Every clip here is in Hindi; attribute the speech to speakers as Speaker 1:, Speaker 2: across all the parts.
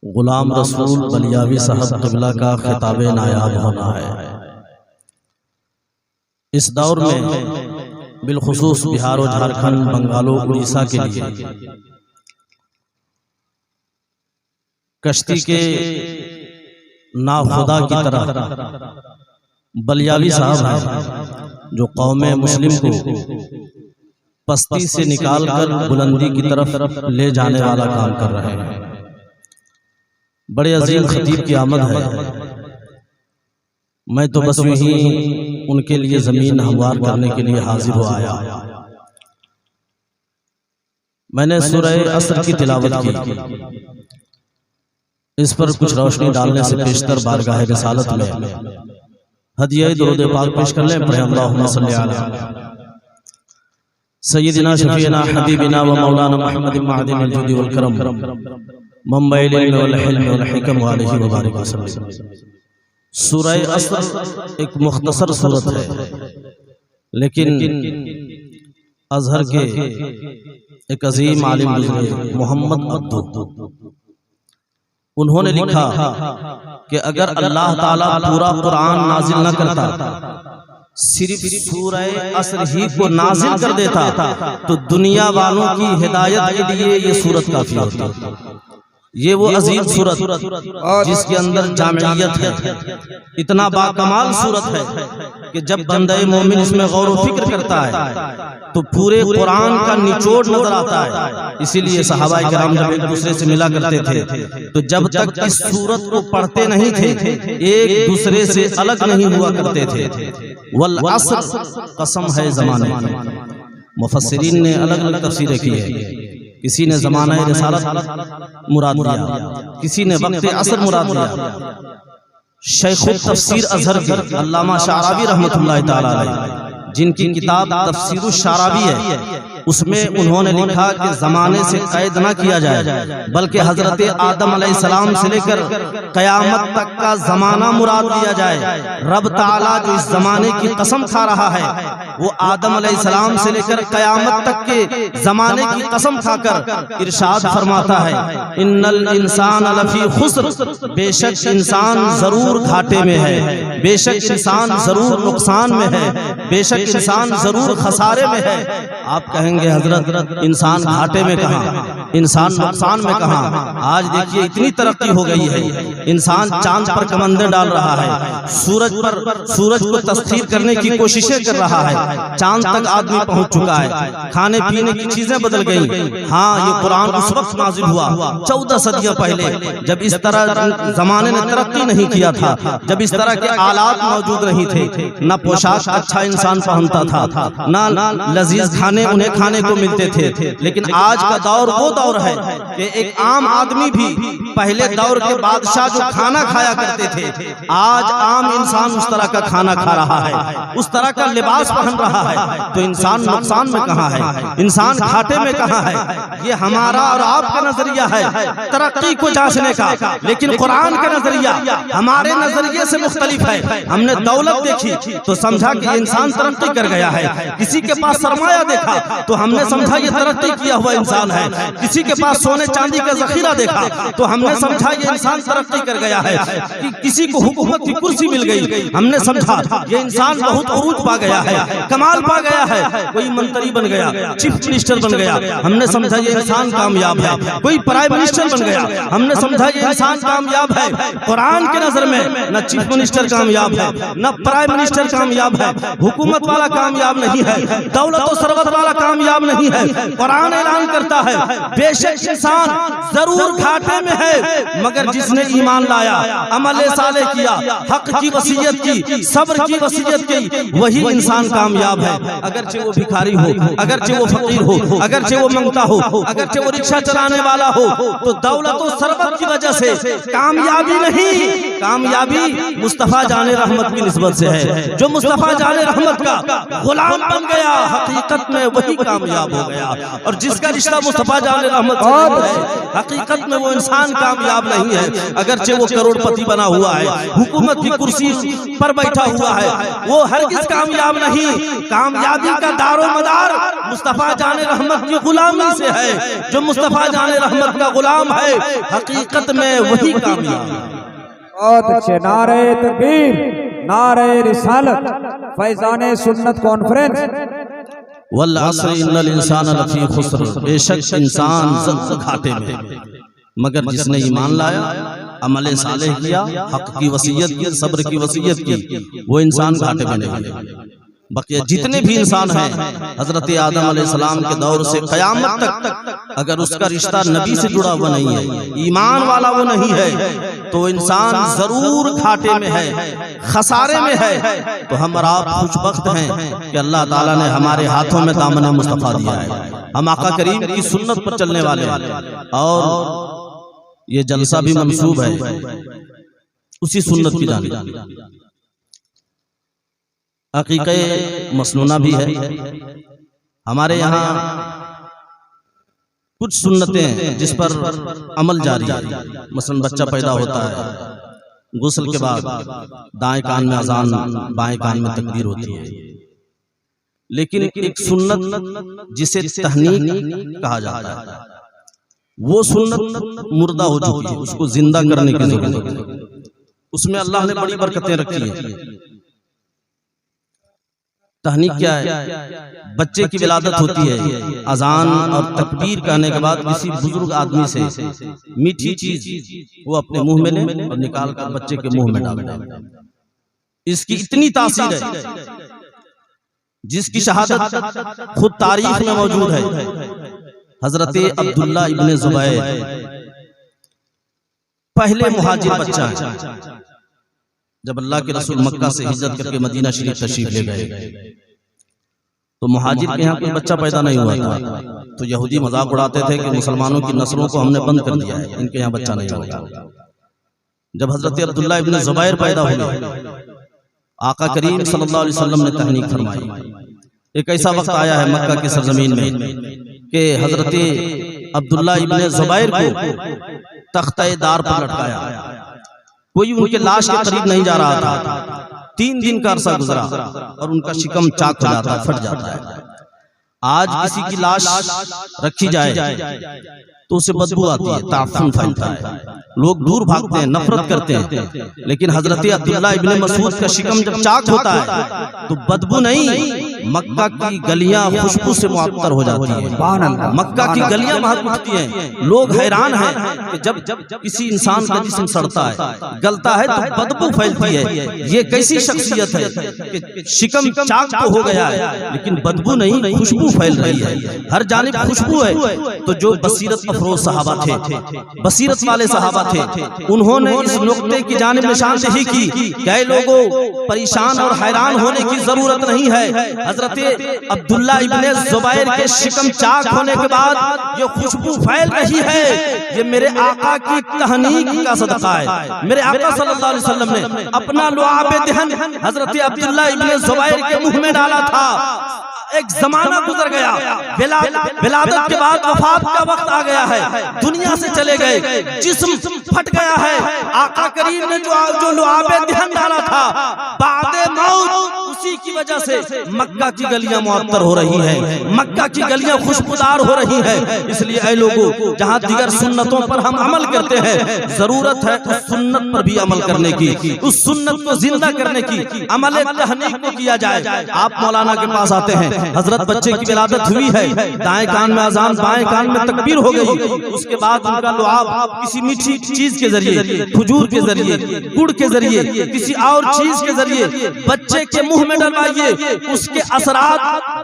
Speaker 1: गुलाम रसूल बलियावी साहब क़िबला का खिताब नायाब होना है। इस दौर में बिलखुसूस बिहार और झारखंड, बंगालो, उड़ीसा के लिए कश्ती के नाखुदा की तरह बलियावी साहब हैं जो कौमे मुस्लिम को पस्ती से निकालकर बुलंदी की तरफ ले जाने वाला काम कर रहे हैं। बड़े अजीम खतीब की आमद है। मैं तो बस यूं ही उनके लिए जमीन हमवार करने के लिए हाजिर हो आया। मैंने सूरह असर की तिलावत की। इस पर कुछ रोशनी डालने से पेशतर बारगाह रिसालत में हदिया दुरूद पाक पेश कर लें। पढ़े अल्लाहुम्मा सल्ली अला सय्यिदिना शफीना हबीबिना व मौलाना मुहम्मद मअदिनिल जुदी वल करम मुंबई वल हिल्म वल हिकम व अलैहि व बारिक वसल्लम। सूरह असर एक मुख्तसर सूरत है, लेकिन अजहर के एक अजीम आलिम गुज़रे मोहम्मद अब्दू, उन्होंने लिखा कि अगर अल्लाह ताला पूरा कुरान नाजिल न करता, सिर्फ सूरह असर ही को नाजिल कर देता, तो दुनिया वालों की हिदायत के लिए ये सूरत काफी होती। ये वो अजीम सूरत जिसके अंदर जामियत है, इतना बाकमाल सूरत है कि जब बंदे मोमिन इसमें गौर व फिक्र करता है तो पूरे कुरान का निचोड़ नजर आता है। इसीलिए सहाबाए किराम जब एक दूसरे से मिला करते थे तो जब तक इस सूरत को पढ़ते नहीं थे, एक दूसरे से अलग नहीं हुआ करते थे। वल असर, कसम है ज़माने की। मुफस्सिरीन ने अलग अलग तफसीरें की है। किसी ने ज़माना रिसालत मुराद लिया, किसी ने वक्त असर मुराद लिया। शेखुत तफसीर अजहर के अल्लामा शारावी रहमतुल्लाह तआला अलैह, जिनकी किताब तफसीरुश शारावी है, उसमें उन्होंने लिखा कि ज़माने से कैद न किया जाए, बल्कि हजरत आदम अलैहिस्सलाम से लेकर क़यामत तक का ज़माना मुराद लिया जाए। रब ताला जो इस ज़माने की कसम खा रहा है, वो आदम अलैहिस्सलाम से लेकर क़यामत तक के ज़माने की कसम खाकर इरशाद फरमाता है, इन्नल इंसान लफी खुस्र, बेशक इंसान जरूर घाटे में है, बेशक इंसान जरूर नुकसान में है, बेशक इंसान जरूर खसारे में है। आप कहेंगे हजरत इंसान घाटे में कहाँ, इंसान नुकसान में कहाँ? आज देखिए इतनी तरक्की हो गई है, इंसान चांद पर कमंदे डाल रहा है, सूरज को तस्खीर करने की कोशिशें कर रहा है, चांद तक आदमी पहुंच चुका है, खाने पीने की चीजें बदल गई। हाँ, ये कुरान उस वक्त नाजिल हुआ 14 सदियां पहले, जब इस तरह जमाने ने तरक्की नहीं किया था, जब इस तरह के आलात मौजूद नहीं थे, न पोशाक अच्छा इंसान पहनता था, न लजीज खाने उन्हें खाने को मिलते थे। लेकिन आज का दौर वो दौर है कि एक आम आदमी भी पहले दौर के बादशाह जो खाना खाया करते थे, आज आम इंसान उस तरह का खाना खा रहा है, उस तरह का लिबास पहन रहा है। तो इंसान नुकसान में कहाँ है, इंसान घाटे में कहाँ है? ये हमारा और आपका नजरिया है तरक्की को जांचने का, लेकिन कुरान का नजरिया हमारे नजरिए से मुख्तलिफ है। हमने दौलत देखी तो समझा कि इंसान तरक्की कर गया है, किसी के पास सरमाया देखा तो हमने समझा ये तरक्की किया हुआ इंसान है, किसी के पास सोने चांदी का जखीरा देखा तो हमने समझा ये इंसान तरक्की कर गया है, कि किसी को हुकूमत की कुर्सी मिल गई, हमने समझा ये इंसान बहुत उरूज पा गया है, कमाल पा गया है, कोई मंत्री बन गया, चीफ मिनिस्टर बन गया, हमने समझा ये इंसान कामयाब है, कोई प्राइम मिनिस्टर बन गया, हमने समझा ये इंसान कामयाब है। कुरान के नजर में न चीफ मिनिस्टर कामयाब है, न प्राइम मिनिस्टर कामयाब है, हुकूमत वाला कामयाब नहीं है, दौलत और सरवत वाला कामयाब नहीं है। कुरान ऐलान करता है बेशक इंसान जरूर घाटे में है, मगर जिसने ईमान लाया, अमल सालेह किया, हक की वसीयत की, सब्र की वसीयत की, वही इंसान कामयाब है। अगरचे वो भिखारी हो, अगरचे वो फकीर हो, अगरचे वो मंगता हो, अगरचे वो रिक्शा चलाने वाला हो, तो दौलत और सरवत की वजह से कामयाबी नहीं, कामयाबी मुस्तफा जाने रहमत की निस्बत से है। जो मुस्तफा जाने रहमत का गुलाम बन गया, हकीकत में वही कामयाब हो गया। और जिसका रिश्ता मुस्तफा जाने रहमत से है, हकीकत में वो इंसान कामयाब नहीं है, अगरचे वो करोड़पति बना हुआ है, हुकूमत की कुर्सी पर बैठा हुआ है, वो हरगिज़ कामयाब नहीं। कामयाबी का दारो मदार मुस्तफा जाने रहमत की गुलामी से है। जो मुस्तफा जाने रहमत का गुलाम है हकीकत में वही कामयाब है।
Speaker 2: बहुत अच्छे। नारे तकबीर, नारे रिसालत, फैजाने सुन्नत कॉन्फ्रेंस।
Speaker 1: वल अस्र इन्नल इंसान लफी खुस्र, बेशक इंसान घाटे में, मगर जिसने ईमान लाया, अमल सालेह किया, हक की वसीयत की, सब्र की वसीयत की, वो इंसान घाटे में नहीं है। बाकी जितने भी इंसान हैं हजरत आदम अलैहिस्सलाम के दौर से क़यामत तक अगर उसका रिश्ता नबी से जुड़ा हुआ नहीं है, ईमान वाला वो नहीं है, तो इंसान जरूर घाटे में है, खसारे में है। तो हम और आप खुशबख्त हैं कि अल्लाह ताला ने हमारे हाथों में दामन मुस्तफा दिया है। हम आका करीम की सुन्नत पर चलने वाले हैं और ये जलसा भी मंसूब है उसी सुन्नत की जानिब। अकीक़े मसनूना भी है हमारे यहाँ, कुछ सुन्नतें जिस पर अमल जारी है। मसलन बच्चा पैदा होता है, गुस्ल के बाद दाएं कान में अजान, बाएं कान में तकबीर होती है। लेकिन एक सुन्नत जिसे तहनीक कहा जाता है, वो सुन्नत मुर्दा हो चुकी है, उसको जिंदा करने की जरूरत है। उसमें अल्लाह ने बड़ी बरकतें रखी हैं। तहनीक क्या है? बच्चे की विलादत होती है, अजान और तकबीर कहने के बाद किसी बुजुर्ग आदमी से मीठी चीज वो अपने मुंह में ले और निकाल कर बच्चे के मुंह में डाले। इसकी इतनी तासीर है जिसकी शहादत खुद तारीख में मौजूद है। हजरत अब्दुल्ला इब्ने ज़ुबैर पहले मुहाजिर बच्चा है। जब अल्लाह के रसूल मक्का से हिजरत करके मदीना शरीफ तशरीफ ले गए तो मुहाजिर के यहाँ कोई बच्चा पैदा नहीं हुआ था। तो यहूदी मजाक उड़ाते थे कि मुसलमानों की नस्लों को हमने बंद कर दिया है, इनके यहाँ बच्चा नहीं होगा। जब हजरत अब्दुल्ला इब्ने ज़ुबैर पैदा हुए, आका करीम सल्लल्लाहु अलैहि वसल्लम ने तहनीक फरमाई। एक ऐसा वक्त आया है मक्का की सरजमीन में कि हजरत अब्दुल्ला इब्ने ज़ुबैर को तख्ते-ए-दार पर लटकाया। कोई उनके लाश के करीब नहीं जा रहा था। 3 दिन का अरसा गुजरा और उनका शिकम चाक हो जाता है, फट जाता है। आज किसी की लाश रखी जाए तो उसे बदबू आती है, ताफुन फैलता है, लोग दूर भागते हैं, नफरत करते हैं। लेकिन हजरत अब्दुल्ला इब्ने मसूद का शिकम जब चाक होता है तो बदबू नहीं, मक्का की गलियां खुशबू से मुअत्तर हो जाती है। मक्का की गलियां महक उठती हैं। लोग हैरान हैं कि जब किसी इंसान का जिस्म सड़ता है, गलता है, तो बदबू फैलती है। ये कैसी शख्सियत है कि शिकम चाक तो हो गया है लेकिन बदबू नहीं, खुशबू फैल रही है, हर जानिब खुशबू है। तो जो बसीरत अफरोज सहाबा थे, बसीरत वाले सहाबा थे, उन्होंने इस नुक्ते की जानिब निशानदेही की कि ऐ लोगों, परेशान और हैरान होने की जरूरत नहीं है। हजरत अब्दुल्ला इब्ने ज़ुबैर के शिकम चाक होने के बाद ये खुशबू फैल रही है, ये मेरे आका की तहनीक का सदका है। मेरे आका सल्लल्लाहु अलैहि वसल्लम ने अपना लुआब दहन हजरत अब्दुल्ला इब्ने ज़ुबैर के मुंह में डाला था। एक जमाना गुजर गया, विलादत के बाद वफात का वक्त आ गया है, दुनिया से चले गए, जिस्म फट गया है। आका करीम ने जो लुआबे दहन डाला था, बादे मौत उसी की वजह से मक्का की गलियां मुअत्तर हो रही हैं, मक्का की गलियां खुशबूदार हो रही हैं। इसलिए ऐ लोगों, जहां दीगर सुन्नतों पर हम अमल करते हैं, जरूरत है उस सुन्नत पर भी अमल करने की, उस सुन्नत को जिंदा करने की, अमल तहनीक को किया जाए। आप मौलाना के पास आते हैं, हजरत बच्चे की विलादत हुई है, दाएं कान में अजान, बाएं कान में तकबीर हो गई, उसके बाद उनका लुआब किसी मीठी चीज के जरिए, खजूर के जरिए, गुड़ के जरिए, किसी और चीज के जरिए बच्चे के मुंह में डलवाइए, उसके असरात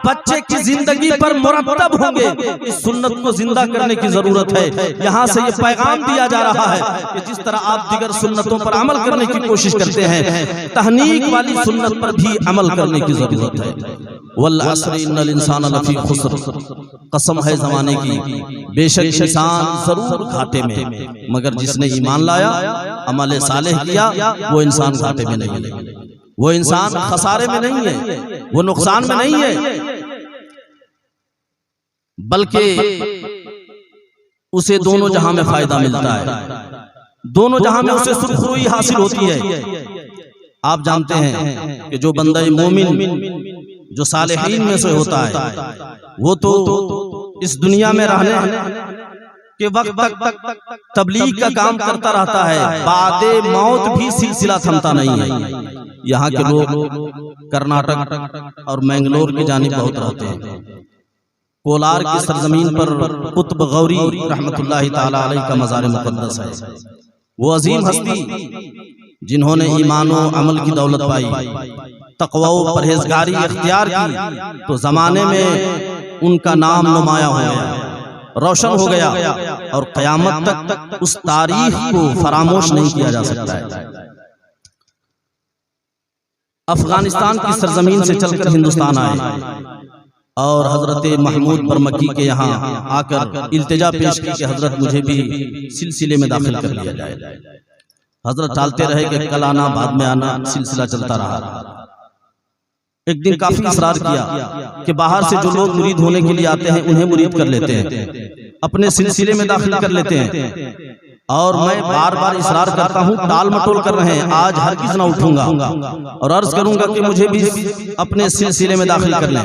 Speaker 1: बच्चे की जिंदगी पर मुरतब होंगे। इस सुन्नत को जिंदा करने की जरूरत है। यहाँ से ये पैगाम दिया जा रहा है कि जिस तरह आप दीगर सुन्नतों पर अमल करने की कोशिश करते हैं, तहनीक वाली सुन्नत पर भी अमल करने की जरूरत है। वल अस्र इन्नल इंसान लफी खुस्र, कसम है जमाने की, बेशक इंसान जरूर घाटे में, मगर जिसने ईमान लाया, अमल सालेह किया, वो इंसान घाटे में नहीं है, वो इंसान खसारे में नहीं है, वो नुकसान में नहीं है, बल्कि उसे दोनों जहां में फायदा मिलता है, दोनों जहां में उसे सुरखरुई हासिल होती है। आप जानते हैं कि जो बंदा मोमिन जो सालेहीन में से होता है वो तो इस दुनिया में रहने के वक्त तक तबलीग का काम करता रहता है, बादे मौत भी सिलसिला थमता नहीं है। यहाँ के लोग कर्नाटक और मैंगलोर की जानिब बहुत रहते हैं। कोलार की सरजमीन पर कुतुब गौरी रहमतुल्लाहि ताला अलैह का मज़ार मुक़द्दस है। वो अजीम हस्ती जिन्होंने ईमान और अमल की दौलत पाई, तक़वा और परहेजगारी इख्तियार की, तो ज़माने में उनका नाम नुमाया हो गया, रोशन हो गया, और क़यामत तक उस तारीख को फरामोश नहीं किया जा सकता है। अफगानिस्तान की सरजमीन से चलकर हिंदुस्तान आए और हजरत महमूद बरमकी के यहाँ आकर इल्तिजा पेश की कि हजरत मुझे भी सिलसिले में दाखिल कर लिया जाए। हजरत टालते रहे कि कल आना, बाद में आना, सिलसिला चलता रहा। एक दिन काफी इसरार किया कि बाहर से जो लोग मुरीद होने के लिए आते हैं उन्हें मुरीद कर लेते हैं, अपने सिलसिले में दाखिल कर लेते हैं, और मैं बार बार इसरार करता हूँ, टाल मटोल कर रहे हैं, आज हरगिज़ ना उठूंगा और अर्ज करूंगा कि मुझे भी अपने सिलसिले में दाखिल कर लें।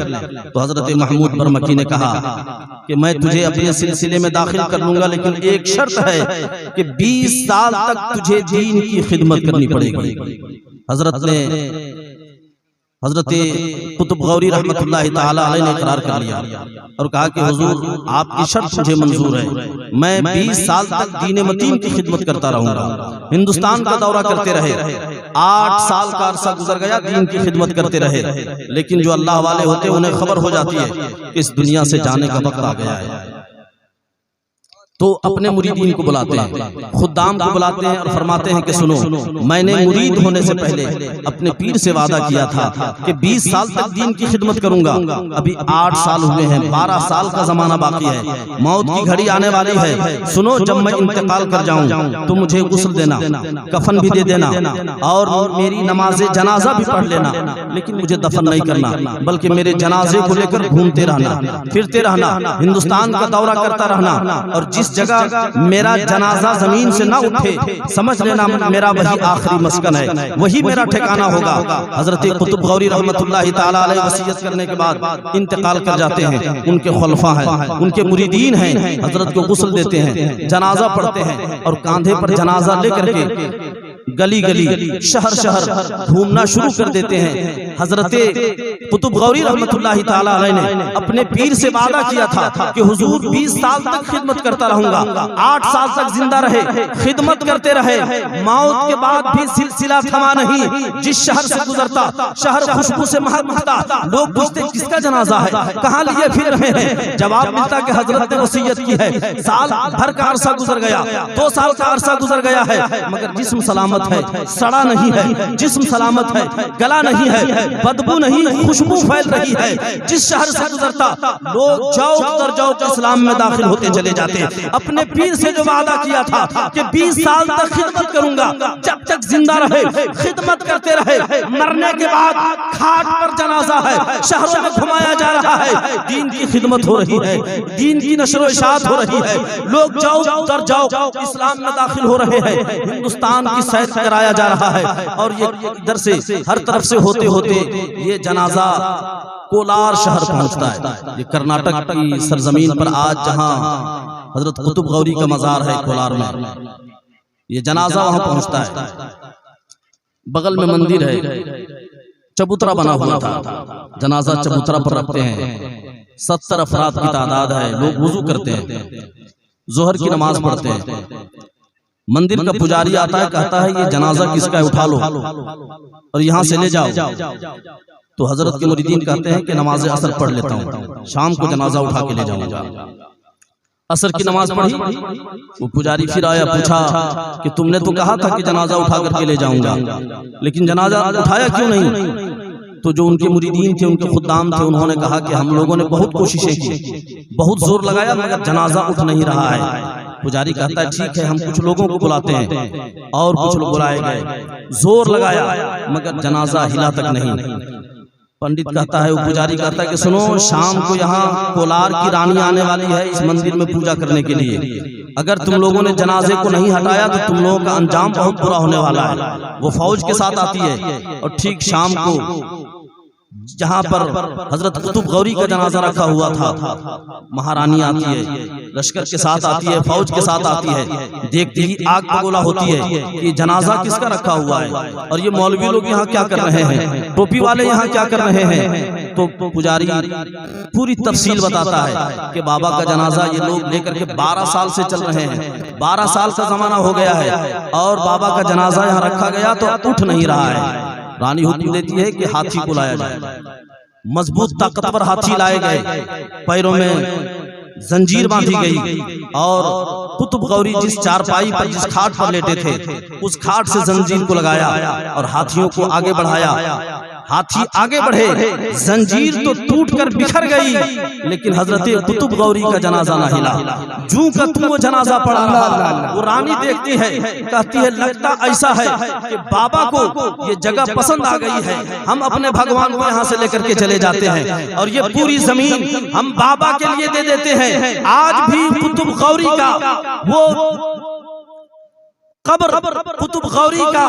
Speaker 1: तो हजरत महमूद बरमकी ने कहा कि मैं तुझे अपने सिलसिले में दाखिल कर लूंगा, लेकिन एक शर्त है कि 20 साल तक तुझे दीन की खिदमत करनी पड़ेगी। हजरत ने हजरत कुतुब गौरी रहमतुल्लाहि ताला अलैह ने इकरार कर लिया और कहा कि हुजूर आपकी शर्त मुझे मंजूर है, मैं 20 साल तक दीन मतीन की खिदमत करता रहूंगा। हिंदुस्तान का दौरा करते रहे, 8 साल का अरसा गुजर गया, दीन की खिदमत करते रहे, लेकिन जो अल्लाह वाले होते उन्हें खबर हो जाती है कि इस दुनिया से जाने का वक्त आ गया है, तो अपने मुरीदीन को बुलाते हैं, खुद्दाम को बुलाते हैं और फरमाते हैं कि सुनो, मैंने मुरीद होने से पहले अपने पीर से वादा किया था कि 20 साल तक दीन की खिदमत करूंगा। अभी 8 साल हुए हैं, 12 साल का जमाना बाकी है, मौत की घड़ी आने वाली है। सुनो, जब मैं इंतकाल कर जाऊं तो मुझे गुस्ल देना, कफन भी दे देना और मेरी नमाज जनाजा भी पढ़ लेना, लेकिन मुझे दफन नहीं करना, बल्कि मेरे जनाजे को लेकर घूमते रहना, फिरते रहना, हिंदुस्तान का दौरा करता रहना, और जिस जगह मेरा जनाजा जमीन से ना उठे समझ लेना मेरा वही आखिरी मस्कन है, वही मेरा ठिकाना होगा। हजरत कुतुब गौरी रहमतुल्लाहि ताला अलैह वसीयत करने के बाद इंतकाल कर जाते हैं। उनके खुलफा हैं, उनके मुरीदीन हैं, हजरत को गुस्ल देते हैं, जनाजा पढ़ते हैं और कांधे पर जनाजा लेकर के गली गली शहर शहर घूमना शुरू कर देते हैं। हजरत कुतुब गौरी रहमतुल्लाहि ताला अलैह ने अपने पीर से वादा किया था कि हुजूर 20 साल तक खिदमत करता रहूंगा, 8 साल तक जिंदा रहे, खिदमत करते रहे, मौत के बाद भी सिलसिला थमा नहीं। जिस शहर से गुजरता शहर खुशबू से महकता, लोग पूछते किसका जनाजा है, कहाँ लिए फिर रहे हैं, जवाब मिलता कि हजरत ने वसीयत की है। साल भर का अरसा गुजर गया, 2 साल का अरसा गुजर गया है, मगर जिस्म सलामत है, सड़ा नहीं है, जिस्म सलामत है, गला नहीं है, बदबू नहीं, खुशबू फैल रही है। जिस शहर से गुजरता लोग जौक दर जौक इस्लाम में दाखिल होते चले जाते। अपने पीर से जो वादा किया था कि 20 साल तक खिदमत करूंगा, जब तक जिंदा रहे खिदमत करते रहे, मरने के बाद खाट पर जनाजा है, शहरों में घुमाया जा रहा है, दीन की खिदमत हो रही है, दीन की नशर इशाअत हो रही है, लोग जौक दर जौक इस्लाम में दाखिल हो रहे हैं, हिंदुस्तान की सैर कराया जा रहा है, और ये इधर से हर तरफ से होते होते ये जनाजा कोलार शहर पहुंचता है। ये कर्नाटक की सरजमीन पर आज जहां हजरत कुतुब गौरी का मजार है कोलार में, ये जनाजा वहां पहुंचता है। बगल में मंदिर है, चबूतरा बना हुआ था, जनाजा चबूतरा पर रखते हैं, 70 अफराद की तादाद है, लोग वुजू करते हैं, जोहर की नमाज पढ़ते हैं। मंदिर का पुजारी आता है, कहता है ये जनाजा किसका है, उठा लो और यहाँ से ले जाओ। तो हजरत के मुरीदीन कहते हैं कि नमाज असर पढ़ लेता हूँ, शाम को जनाजा उठा के ले जाऊंगा। असर की नमाज पढ़ी, वो पुजारी फिर आया, पूछा कि तुमने तो कहा था कि जनाजा उठा करके ले जाऊंगा, लेकिन जनाजा उठाया क्यों नहीं? तो जो उनके मुरीदीन थे, उनके खुद्दाम थे, उन्होंने कहा कि हम लोगों ने बहुत कोशिशें की, बहुत जोर लगाया, मगर जनाजा उठ नहीं रहा है। पुजारी कहता है ठीक है, हम कुछ लोगों को बुलाते हैं, और कुछ लोग बुलाए गए, जोर लगाया, मगर जनाजा हिला तक नहीं। पंडित कहता है, वो पुजारी कहता है कि सुनो, शाम को यहाँ कोलार की रानी आने वाली है इस मंदिर में पूजा करने के लिए, अगर तुम लोगों ने जनाजे को नहीं हटाया तो तुम लोगों का अंजाम बहुत बुरा होने वाला है। वो फौज के साथ आती है और ठीक शाम को जहां पर हजरत कुतुब गौरी का जनाजा रखा हुआ था, महारानी आती है, लश्कर के साथ आती है, फौज के साथ आती है, देखती ही आग बगोला होती है कि जनाजा किसका रखा हुआ है और ये मौलवी लोग यहाँ क्या कर रहे हैं, टोपी वाले यहाँ क्या कर रहे हैं। तो पुजारी पूरी तफसील बताता है कि बाबा का जनाजा ये लोग लेकर के 12 साल से चल रहे हैं, 12 साल का जमाना हो गया है और बाबा का जनाजा यहाँ रखा गया तो उठ नहीं रहा है। रानी हुक्म देती है कि हाथी को लाया जाए। मजबूत ताकतवर हाथी लाए गए, पैरों में जंजीर बांधी गई और कुतुब गौरी जिस चारपाई पर जिस खाट पर लेटे थे उस खाट से जंजीर को लगाया और हाथियों को आगे बढ़ाया। हाथी आगे बढ़े, जंजीर तो टूटकर बिखर गई, लेकिन हजरत कुतुब गौरी का जनाजा ना हिला। जूं का तू वो जनाजा पड़ा रहा। वो रानी देखती है, कहती है लगता ऐसा है कि बाबा को ये जगह पसंद आ गई है, हम अपने भगवान को यहाँ से लेकर के चले जाते हैं और ये पूरी जमीन हम बाबा के लिए दे देते हैं। आज भी कुतुब गौरी का वो कब्र, कुतुब गौरी का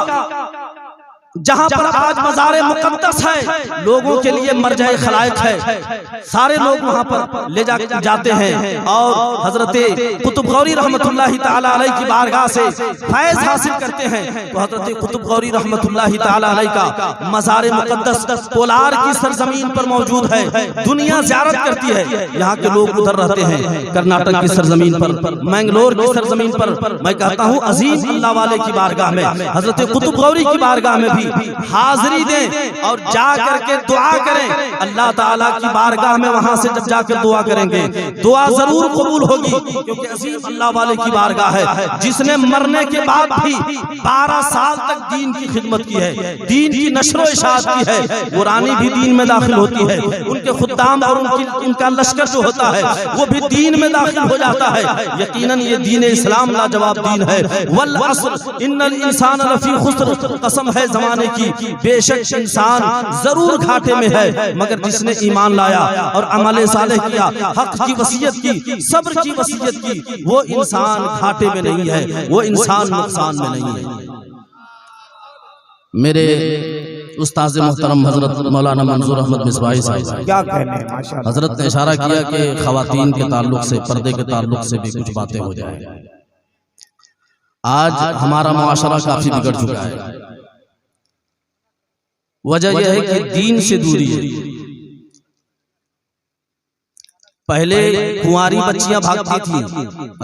Speaker 1: जहां पर आज मज़ार मुक़द्दस है, लोगों के लिए मरजाए खलाइक है, सारे लोग वहां पर ले जाते हैं और हजरत कुतुब गौरी रहमतुल्लाहि ताला अलैहि की बारगाह से फैज़ हासिल करते हैं। तो हजरत कुतुब गौरी रहमतुल्लाहि ताला अलैहि का मज़ार मुक़द्दस कोलार की सरजमीन पर मौजूद है। दुनिया ज़ियारत करती है, यहाँ के लोग उधर रहते हैं, कर्नाटक की सरजमीन पर, मैंगलोर की सरजमीन पर। मैं कहता हूँ अजीम अल्लाह वाले की बारगाह में, हजरत कुतुब गौरी की बारगाह में भी हाजिरी दें और जा करके दुआ करें। अल्लाह ताला की बारगाह में वहां से जब जाकर दुआ करेंगे दुआ जरूर कबूल होगी, क्योंकि अजीम अल्लाह वाले की बारगाह है जिसने मरने के बाद भी 12 साल तक दीन की खिदमत की है, दीन की नशर व इशाअत की है। वो रानी भी दीन में दाखिल होती है, उनके खुद्दाम और उनका लश्कर जो होता है वो भी दीन में दाखिल हो जाता है। यकीनन ये दीन इस्लाम लाजवाब दीन है। वल अस्र इन्नल इंसान लफी खुस्र, कसम है ज़माने की, बेशक इंसान जरूर घाटे में है, मगर जिसने ईमान लाया और अमल सालेह किया, हक की वसीयत की, सब्र की वसीयत की, वो इंसान घाटे में नहीं है, वो इंसान नुकसान में नहीं है। मेरे उस्ताद मोहतरम हजरत मौलाना मंजूर अहमद मिसबाही साहब
Speaker 2: क्या कहने हैं, माशाअल्लाह।
Speaker 1: हजरत ने इशारा किया कि खवातीन के ताल्लुक से, पर्दे के ताल्लुक से भी कुछ बातें हो जाए। आज हमारा मुआशरा काफी बिगड़ चुका है। वजह यह है कि दीन से दूरी है। पहले कुंवारी बच्चियां भागती थी,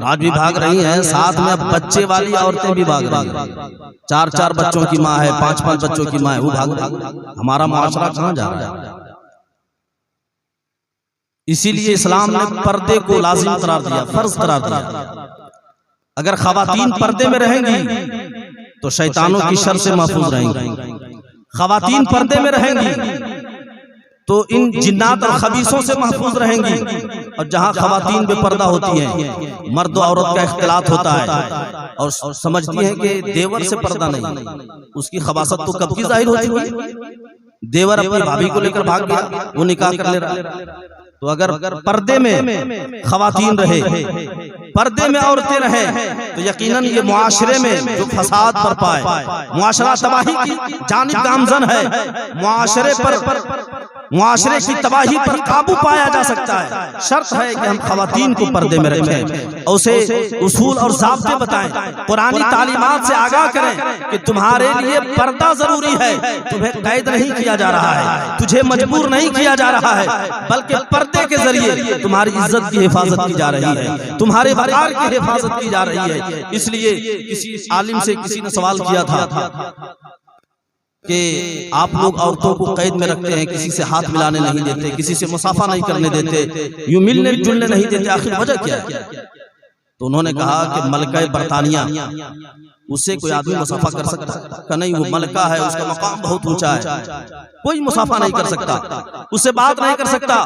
Speaker 1: आज भी भाग रही हैं, साथ में अब बच्चे वाली औरतें भी भाग रही हैं। 4-4 बच्चों की माँ है, 5-5 बच्चों की माँ है, वो भाग रही। हमारा मुआशरा कहाँ जा रहा है? इसीलिए इस्लाम ने पर्दे को लाजिम करार दिया, फर्ज करार दिया। अगर खवातीन पर्दे में रहेंगी तो शैतानों की शर से महफूज रहेंगी, खवातीन पर्दे में रहेंगी तो इन जिन्नात और खबीसों से महफूज रहेंगी। और जहां खवातीन बेपर्दा होती हैं, मर्द और औरत का इख्तिलात होता है और समझती हैं कि देवर से पर्दा नहीं, उसकी खबासत तो कब की जाहिर हो चुकी है। देवर अपनी भाभी को लेकर भाग गया, वो निकाह कर ले रहा। तो अगर पर्दे में खवातीन रहे, पर्दे में औरतें रहे, तो यकीनन ये मुआशरे में जो फसाद बरपा है, मुआशरा तबाही की जानिब गामजन है। मुआशरे की तबाही पर काबू पाया जा सकता है। शर्त है कि हम खवातीन को पर्दे में रखें, उसे उसूल और ज़ाब्ते बताएं, कुरानी तालीमात से आगाह करें कि तुम्हारे लिए पर्दा जरूरी है। तुम्हें कैद नहीं किया जा रहा है, तुझे मजबूर नहीं किया जा रहा है, बल्कि पर्दे के जरिए तुम्हारी इज्जत की हिफाजत की जा रही है, तुम्हारे वक़ार की हिफाजत की जा रही है। इसलिए किसी आलिम से किसी ने सवाल किया था कि आप लोग औरतों को कैद में रखते हैं, किसी से हाथ मिलाने नहीं देते, किसी से मुसाफा नहीं करने देते, यूं मिलने जुलने नहीं देते, आखिर वजह क्या है? तो उन्होंने कहा कि मलका बरतानिया, उससे कोई आदमी मुसाफा कर सकता है? कि नहीं, वो मलका है, उसका मकाम बहुत ऊंचा है, कोई मुसाफा नहीं कर सकता, उससे बात नहीं कर सकता।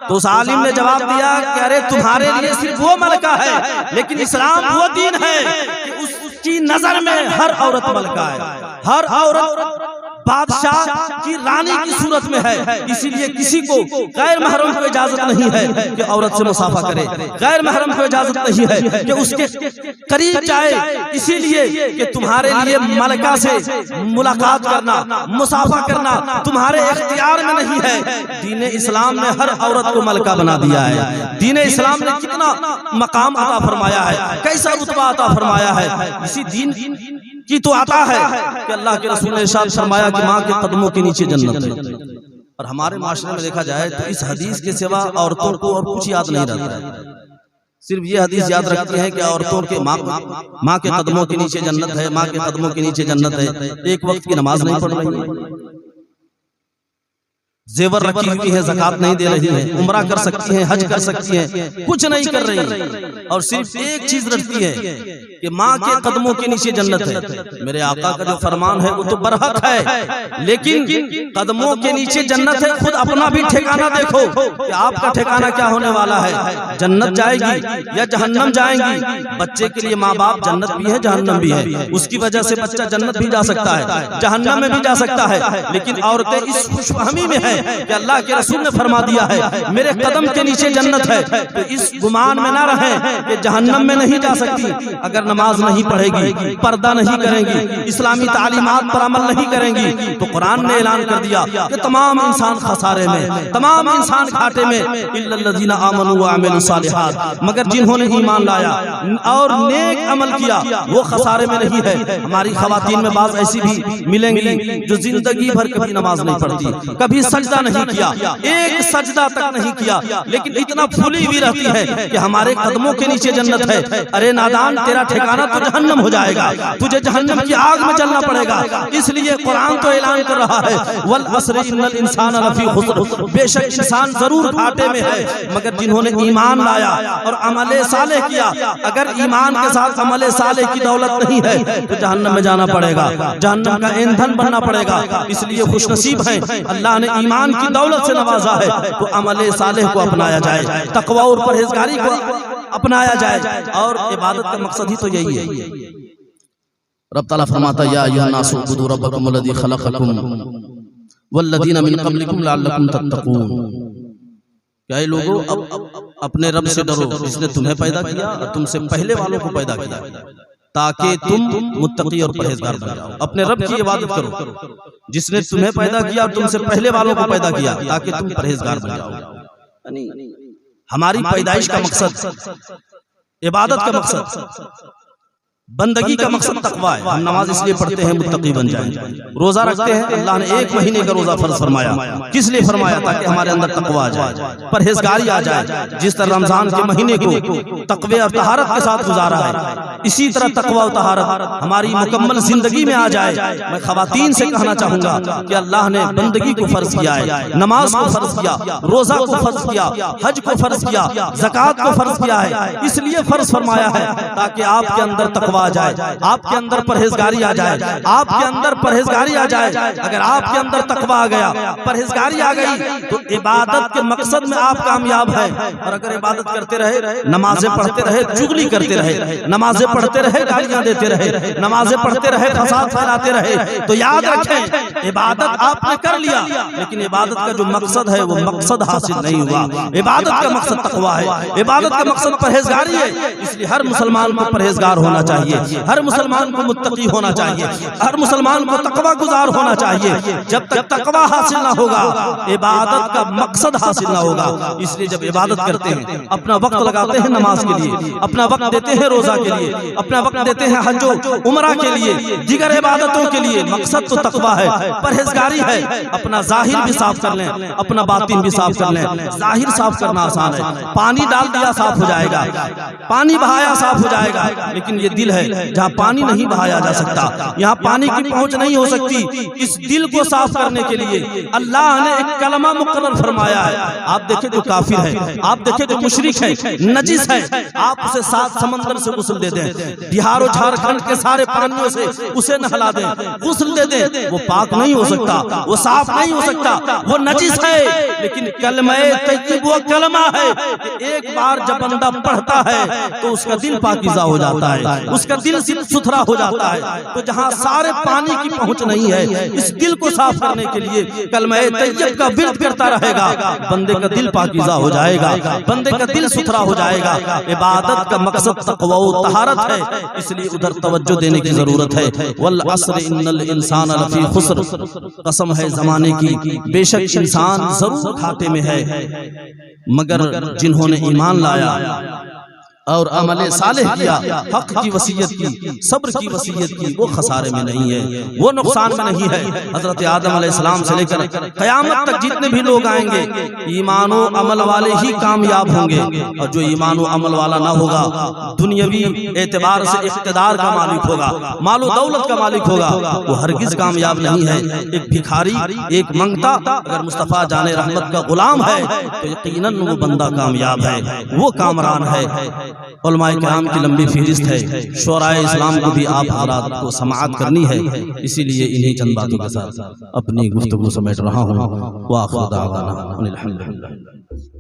Speaker 1: तो उस आलिम ने जवाब दिया कि अरे तुम्हारे लिए सिर्फ वो मलका है, लेकिन इस्लाम वो दीन है कि उसकी नजर में हर औरत मलका है, हर औरत बादशाह की रानी की सूरत में है, इसीलिए किसी को गैर महरम को इजाजत नहीं है कि औरत से मुसाफा करे, गैर महरम को इजाजत नहीं है कि उसके करीब जाए, इसीलिए कि तुम्हारे लिए मलका से मुलाकात करना, मुसाफा करना तुम्हारे इख्तियार में नहीं है। दीन इस्लाम ने हर औरत को मलका बना दिया है। दीन इस्लाम ने कितना मकाम अता फरमाया है, कैसा रुतबा अता फरमाया है। इसी दीन की तो आता है कि अल्लाह के रसूल ने इरशाद फरमाया कि माँ के कदमों के नीचे जन्नत है। और हमारे माशरे में देखा जाए तो इस हदीस के सिवा औरतों को और कुछ याद नहीं रहता है। सिर्फ ये हदीस याद रखती है कि औरतों के माँ के कदमों के नीचे जन्नत है, माँ के कदमों के नीचे जन्नत है। एक वक्त की नमाज नहीं पढ़ रही है, जेवर रखी हुई है, ज़कात नहीं दे रही है, उम्रा कर सकती है, हज कर सकती है, कुछ नहीं कर रही, और सिर्फ एक चीज रखती है कि माँ के कदमों के नीचे जन्नत है। मेरे आका का जो फरमान है वो तो बरहक है, लेकिन कदमों के नीचे जन्नत है। खुद अपना भी ठिकाना देखो कि आपका ठिकाना क्या होने वाला है, जन्नत जाएगी या जहन्नम जाएंगी। बच्चे के लिए माँ बाप जन्नत भी है, जहन्नम भी है, उसकी वजह से बच्चा जन्नत भी जा सकता है, जहन्नम में भी जा सकता है। लेकिन औरतें इस खुशफहमी में है कि अल्लाह के रसूल ने फरमा दिया है मेरे कदम के नीचे जन्नत है, तो इस गुमान में ना रहें कि जहन्नम में नहीं जा सकती। अगर नमाज नहीं पढ़ेगी, पर्दा नहीं करेंगी, इस्लामी तालीमात पर अमल नहीं करेंगी, तो कुरान ने ऐलान कर दिया कि तमाम इंसान खसारे में, तमाम इंसान घाटे में, इल्लल्लज़ीना आमनू व अमिलुस सालिहात, मगर जिन्होंने ईमान लाया और नेक अमल किया वो खसारे में नहीं है। हमारी खवातीन में बात ऐसी भी मिलेंगी जो जिंदगी भर कभी नमाज नहीं पढ़ती, कभी सजदा नहीं किया, एक सजदा तक नहीं किया, लेकिन इतना फूली हुई रहती है कि हमारे कदमों के नीचे जन्नत है। अरे नादान, तेरा ठिकाना तो जहन्नम हो जाएगा, तुझे जहन्नम की आग में जलना पड़ेगा। इसलिए कुरान तो ऐलान कर रहा है वल अस्र इन्नल इंसान लफी खुस्र, बेशक इंसान जरूर घाटे में है, मगर जिन्होंने ईमान लाया और अमले सालेह किया। अगर ईमान के साथ अमले सालेह की दौलत नहीं है तो जहन्नम में जाना पड़ेगा, जहन्नम का ईंधन बनना पड़ेगा। इसलिए खुशनसीब है अल्लाह ने ईमान की दौलत से नवाजा है, तो अमले सालेह को अपनाया जाए, तकवा और परहेजगारी को अपनाया जाए, और इबादत का मकसद ही तो यही है। रब ताला फरमाता या अय्युहन नासु उबुदू रब्बकुम अल्लज़ी खलक़कुम वल्लज़ीना मिन क़ब्लिकुम लअल्लकुम तत्तक़ून। क्या ये लोगों अब अपने रब से डरो, जिसने तुम्हें पैदा किया और तुमसे पहले वालों को पैदा किया, ताकि तुम मुत्तकी और परहेजगार बन जाओ। अपने रब की इबादत करो जिसने तुम्हें पैदा किया और तुमसे पहले वालों को पैदा किया, ताकि तुम परहेजगार बन जाओ। हमारी पैदाइश का मकसद, इबादत का मकसद, बंदगी का मकसद तकवा है। हम नमाज इसलिए पढ़ते हैं मुत्तकी बन जाएं, रोजा रखते हैं, अल्लाह ने 1 महीने का रोजा फर्ज फरमाया, किस लिए फरमाया? ताकि हमारे अंदर तकवा आ जाए, परहेजगारी आ जाए। जिस तरह रमजान के महीने को तकवे और तहारत के साथ गुजारा है, इसी तरह तकवा और तहारत हमारी मुकम्मल जिंदगी में आ जाए। मैं खवातीन से कहना चाहूंगा कि अल्लाह ने बंदगी को फर्ज किया है, नमाज को फर्ज किया, रोजा को फर्ज किया, हज को फर्ज किया, ज़कात को फर्ज किया है, इसलिए फर्ज फरमाया है ताकि आपके अंदर तकवा आ जाए, आपके अंदर परहेजगारी आ जाए, आपके अंदर परहेजगारी आ जाए। अगर आपके अंदर तकवा आ गया, परहेजगारी आ गई, तो इबादत के मकसद में आप कामयाब हैं। और अगर इबादत करते रहे, नमाजें पढ़ते रहे, चुगली करते रहे, नमाजें पढ़ते रहे, गालियां देते रहे, नमाजें पढ़ते रहे, फसाद फैलाते रहे, तो याद रखें इबादत आपने कर लिया, लेकिन इबादत का जो मकसद है वो मकसद हासिल नहीं हुआ। इबादत का मकसद तकवा है, इबादत का मकसद परहेजगारी है। इसलिए हर मुसलमान को परहेजगार होना चाहिए, हर मुसलमान को मुत्तकी होना चाहिए, हर मुसलमान को तकवा गुजार होना चाहिए। जब तक तकवा हासिल ना होगा, इबादत का मकसद हासिल ना होगा। इसलिए जब इबादत करते हैं, अपना वक्त लगाते हैं नमाज के लिए, अपना वक्त देते हैं रोजा के लिए, अपना वक्त देते हैं हज उमरा के लिए, दीगर इबादतों के लिए, मकसद तो तकवा है, परहेजगारी है। अपना जाहिर भी साफ कर लें, अपना बातिन भी साफ कर लें। जाहिर साफ करना आसान है, पानी डाल दिया साफ हो जाएगा, पानी बहाया साफ हो जाएगा, लेकिन ये दिल है जहाँ पानी नहीं बहाया जा सकता, यहाँ पानी की पहुंच नहीं हो सकती। इस दिल को साफ करने के लिए अल्लाह ने एक कलमा मुकर्रर फरमाया है। आप देखें जो काफिर है, आप देखें जो मुशरिक है, नजिस है, आप उसे 7 समंदर से गुस्ल दे दें, बिहार और झारखंड के सारे पानियों से उसे नहला दें, गुस्ल दे दें, वो पाक नहीं हो सकता, वो साफ नहीं हो सकता, वो नजिस है। लेकिन कलमे तय्यब वो कलमा है कि एक बार जब बंदा पढ़ता है तो उसका दिल पाकीज़ा हो जाता है, उसकी उसका दिल सुथरा हो जाता है। तो जहाँ सारे पानी की पहुंच नहीं है, इस दिल को साफ करने के लिए कलमा तैयब का विर्द करता रहेगा, बंदे का दिल पाकीज़ा हो जाएगा, बंदे का दिल सुथरा हो जाएगा। इबादत का मकसद तक़वा व तहारत है, इसलिए उधर तवज्जो देने की जरूरत है। वल अस्र इन्नल इंसान लफी खुस्र, कसम है जमाने की, बेशक इंसान जरूर घाटे में है, मगर जिन्होंने ईमान लाया और अमल सालेह किया, हक की वसीयत की, सब्र की वसीयत की, वो खसारे में नहीं है, वो नुकसान में नहीं है। हजरत आदम अलैहिस्सलाम से लेकर क़यामत तक जितने भी लोग आएंगे, ईमान व अमल वाले ही कामयाब होंगे, और जो ईमान व अमल वाला ना होगा, दुनियावी एतबार से इख्तिदार का मालिक होगा, मालो दौलत का मालिक होगा, वो हरगिज कामयाब नहीं है। एक भिखारी, एक मंगता अगर मुस्तफ़ा जाने रहमत का गुलाम है तो यकीनन वो बंदा कामयाब है, वो कामरान है। उलमाए किराम की लंबी फहरिस्त है, शोराए इस्लाम को भी आप हज़रात को समाअत करनी है, इसीलिए इन्हीं चंद बातों के साथ अपनी गुफ्तगू समेट रहा हूँ। व आखिर दावाना अनिल हम्दुलिल्लाह।